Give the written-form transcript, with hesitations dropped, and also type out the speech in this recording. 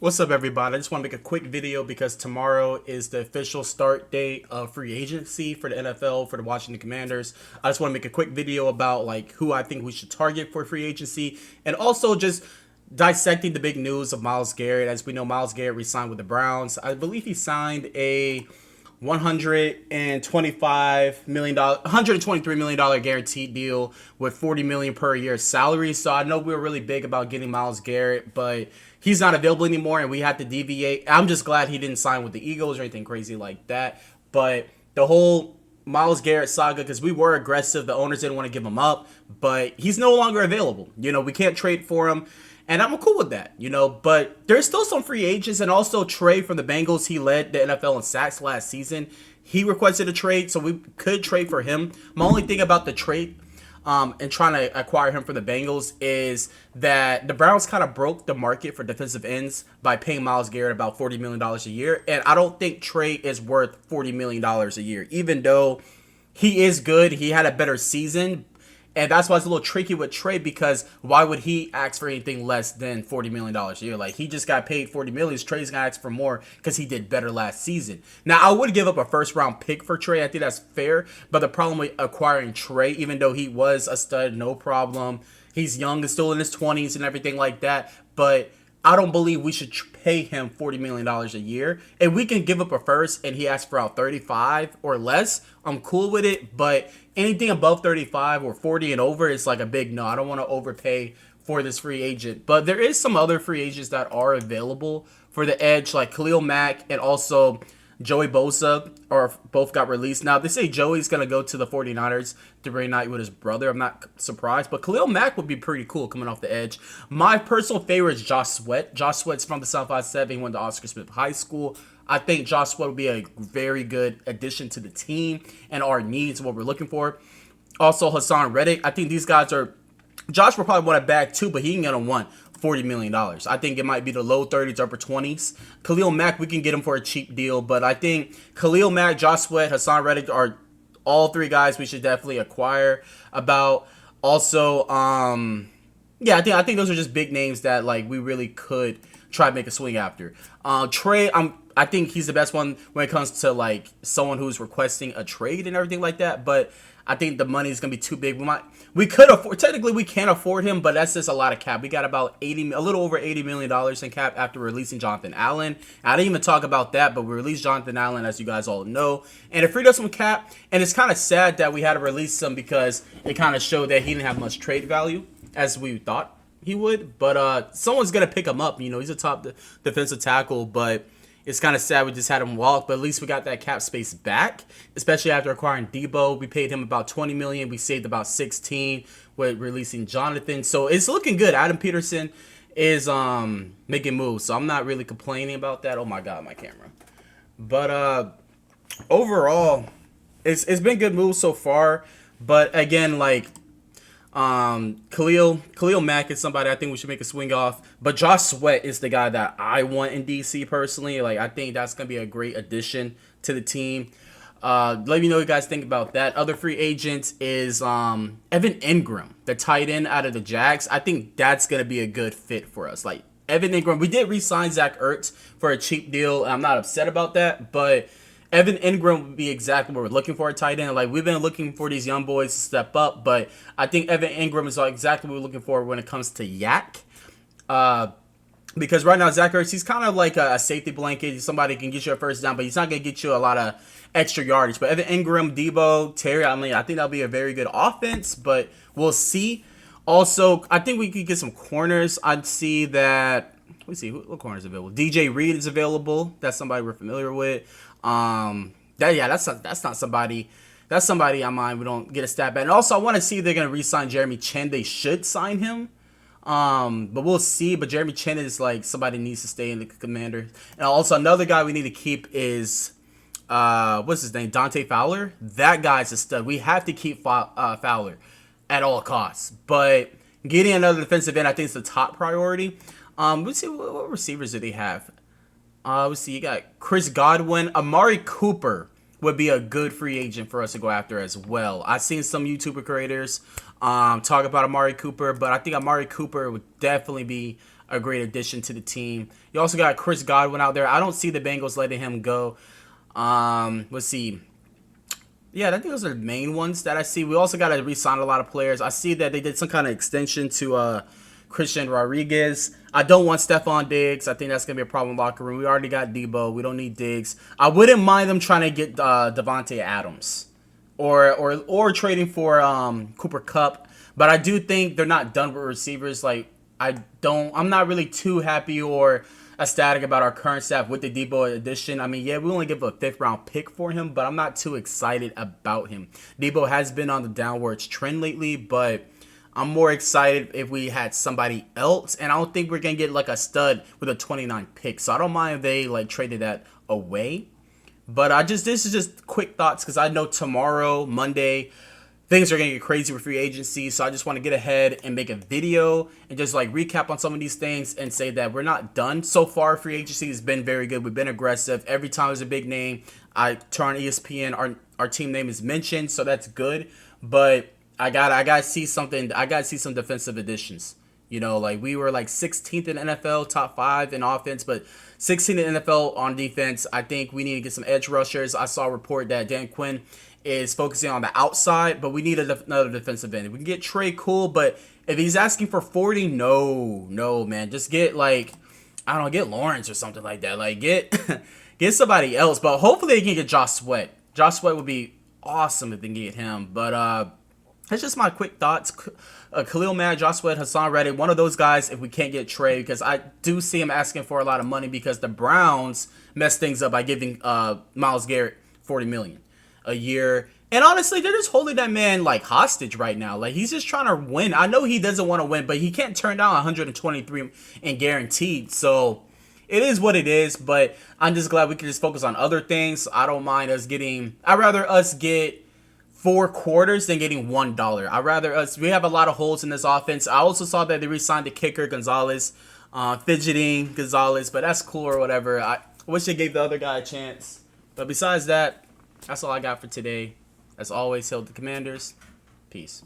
What's up, everybody? I just want to make a quick video because tomorrow is the official start date of free agency for the NFL for the Washington Commanders. I just want to make a quick video about like who I think we should target for free agency, and also just dissecting the big news of Myles Garrett. As we know, Myles Garrett re-signed with the Browns. I believe he signed a $125 million, $123 million guaranteed deal with $40 million per year salary. So I know we were really big about getting Myles Garrett, but he's not available anymore, and we have to deviate. I'm just glad he didn't sign with the Eagles or anything crazy like that. But the whole Myles Garrett saga, because we were aggressive, the owners didn't want to give him up, but he's no longer available. We can't trade for him. And I'm cool with that. But there's still some free agents, and also Trey from the Bengals. He led the NFL in sacks last season. He requested a trade, so we could trade for him. My only thing about the trade and trying to acquire him from the Bengals is that the Browns kind of broke the market for defensive ends by paying Myles Garrett about $40 million a year. And I don't think Trey is worth $40 million a year, even though he is good. He had a better season. And that's why it's a little tricky with Trey, because why would he ask for anything less than $40 million a year? Like, he just got paid $40 million. Trey's going to ask for more because he did better last season. Now, I would give up a first-round pick for Trey. I think that's fair. But the problem with acquiring Trey, even though he was a stud, no problem. He's young and still in his 20s and everything like that. But I don't believe we should pay him $40 million a year. If we can give up a first and he asks for about 35 or less, I'm cool with it. But anything above 35 or 40 and over is like a big no. I don't want to overpay for this free agent. But there is some other free agents that are available for the edge, like Khalil Mack and also Joey Bosa, or both got released. Now, they say Joey's going to go to the 49ers to reunite with his brother. I'm not surprised, but Khalil Mack would be pretty cool coming off the edge. My personal favorite is Josh Sweat. Josh Sweat's from the South 57. He went to Oscar Smith High School. I think Josh Sweat would be a very good addition to the team and our needs, what we're looking for. Also, Hassan Reddick. I think these guys are... Josh will probably want a bag too, but he ain't going to want $40 million. I think it might be the low 30s, upper 20s. Khalil Mack, we can get him for a cheap deal, but I think Khalil Mack, Josh Sweat, Hassan Reddick are all three guys we should definitely acquire. About also, yeah, I think those are just big names that like we really could try to make a swing after. Trey, I think he's the best one when it comes to like someone who's requesting a trade and everything like that, but I think the money is gonna be too big. We could afford, technically we can't afford him, but that's just a lot of cap. We got about a little over $80 million in cap after releasing Jonathan Allen. I didn't even talk about that, but we released Jonathan Allen, as you guys all know, and it freed us some cap. And it's kind of sad that we had to release him because it kind of showed that he didn't have much trade value as we thought he would. But someone's gonna pick him up. He's a top defensive tackle, but it's kind of sad we just had him walk, but at least we got that cap space back, especially after acquiring Debo. We paid him about $20 million. We saved about 16 with releasing Jonathan. So it's looking good. Adam Peterson is making moves, so I'm not really complaining about that. Oh my God, my camera. But overall, it's been good moves so far. But again, like Khalil Mack is somebody I think we should make a swing off, but Josh Sweat is the guy that I want in DC personally. Like, I think that's gonna be a great addition to the team. Let me know what you guys think about that. Other free agents is Evan Engram, the tight end out of the Jags. I think that's gonna be a good fit for us. Like, Evan Engram, we did re-sign Zach Ertz for a cheap deal. I'm not upset about that, but Evan Engram would be exactly what we're looking for, a tight end. Like, we've been looking for these young boys to step up, but I think Evan Engram is exactly what we're looking for when it comes to Yak. Because right now, Zach Ertz, he's kind of like a safety blanket. He's somebody who can get you a first down, but he's not going to get you a lot of extra yardage. But Evan Engram, Debo, Terry, I think that'll be a very good offense, but we'll see. Also, I think we could get some corners. I'd see that... Let me see, what corner is available? DJ Reed is available. That's somebody we're familiar with. That's not somebody. That's somebody I mind we don't get a stat back. And also, I want to see if they're gonna re-sign Jeremy Chin. They should sign him. But we'll see. But Jeremy Chin is like somebody needs to stay in the Commander. And also another guy we need to keep is what's his name? Dante Fowler. That guy's a stud. We have to keep Fowler at all costs. But getting another defensive end, I think, is the top priority. Let's see what receivers do they have. Let's see. You got Chris Godwin, Amari Cooper would be a good free agent for us to go after as well. I've seen some YouTuber creators talk about Amari Cooper, but I think Amari Cooper would definitely be a great addition to the team. You also got Chris Godwin out there. I don't see the Bengals letting him go. Let's see. Yeah, I think those are the main ones that I see. We also got to re-sign a lot of players. I see that they did some kind of extension to Christian Rodriguez. I don't want Stephon Diggs. I think that's going to be a problem in the locker room. We already got Debo. We don't need Diggs. I wouldn't mind them trying to get Devontae Adams or trading for Cooper Kupp. But I do think they're not done with receivers. Like, I'm not really too happy or ecstatic about our current staff with the Debo addition. I mean, yeah, we only give a 5th round pick for him, but I'm not too excited about him. Debo has been on the downwards trend lately, but I'm more excited if we had somebody else, and I don't think we're gonna get like a stud with a 29 pick. So I don't mind if they like traded that away. But this is just quick thoughts because I know tomorrow, Monday, things are going to get crazy with free agency. So I just want to get ahead and make a video and just like recap on some of these things and say that we're not done. So far, free agency has been very good. We've been aggressive. Every time there's a big name, I turn on ESPN, our team name is mentioned. So that's good. But I gotta see something. I gotta see some defensive additions. You know, like we were like 16th in NFL, top 5 in offense, but 16th in NFL on defense. I think we need to get some edge rushers. I saw a report that Dan Quinn is focusing on the outside, but we need another defensive end. If we can get Trey, cool, but if he's asking for 40, no, man. Just get like, I don't know, get Lawrence or something like that. Like get get somebody else, but hopefully they can get Josh Sweat. Josh Sweat would be awesome if they can get him, but that's just my quick thoughts. Khalil Mack, Josh Sweat, Hassan Reddick, one of those guys if we can't get Trey, because I do see him asking for a lot of money because the Browns messed things up by giving Myles Garrett $40 million a year. And honestly, they're just holding that man like hostage right now. Like he's just trying to win. I know he doesn't want to win, but he can't turn down 123 and guaranteed. So it is what it is, but I'm just glad we can just focus on other things. I don't mind us getting, I'd rather us get 4 quarters than getting $1. I'd rather us, we have a lot of holes in this offense. I also saw that they re-signed the kicker, Gonzalez, fidgeting Gonzalez, but that's cool or whatever. I wish they gave the other guy a chance. But besides that, that's all I got for today. As always, hail the Commanders. Peace.